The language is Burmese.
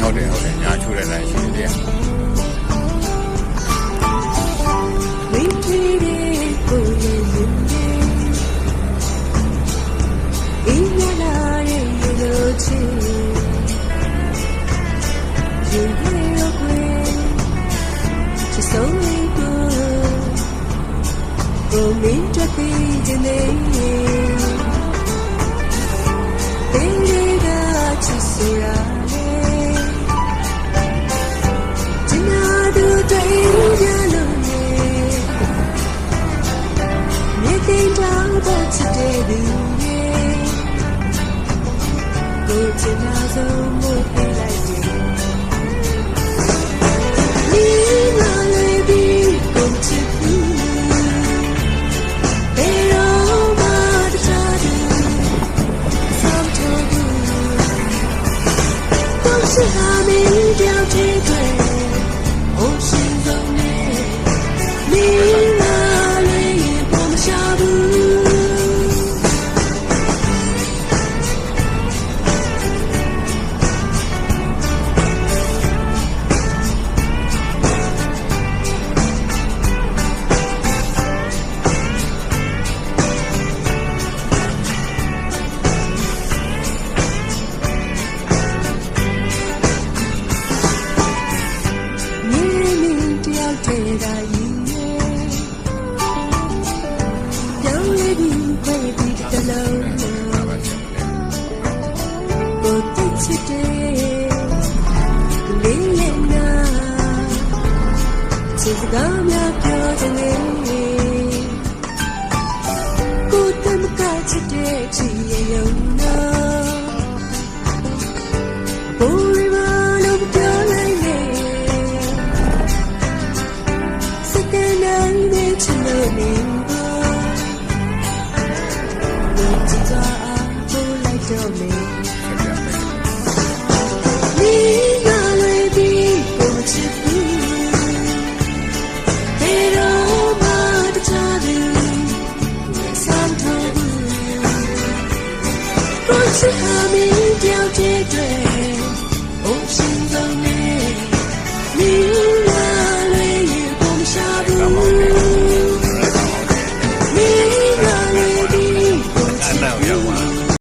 ဟုတ်တယ်ညာချိုးတဲ့တိုင်းရှိတယ်ဝိထီရဲ့ကိုရဲ့လူရဲ့အင်းရလာရဲ့လိုချင်ရင်ရဲ့ကွယ်ချစ်ဆုံးလေးကိုမင်းတပည့်တဲ့နေချစ်ဆိုရမယ်ကျနာသူတွေရလို့မြေသိမ်းတောင်တဲ့ချစ်တဲ့သူရဲ့ကိုကျနာဆုံးမို့ပေးလိုက်တယ်ဒီနာလေးပြီးကိုချစ်ဘူးဘယ်တော့မှတခြားသူဆောင်ထုတ်是他们掉进对，我心中的你哪里放不下不？စကားများပြောတဲ့လေကိုတမကချစ်တဲ့ချီရဲ့ယုံနာဘူရီမလို့ပြောလိုက်လေစကနိုင်တဲ့ချစ်လို့နေတော့ချစ်တာကိုလိုက်တော့မေ是他们掉进对。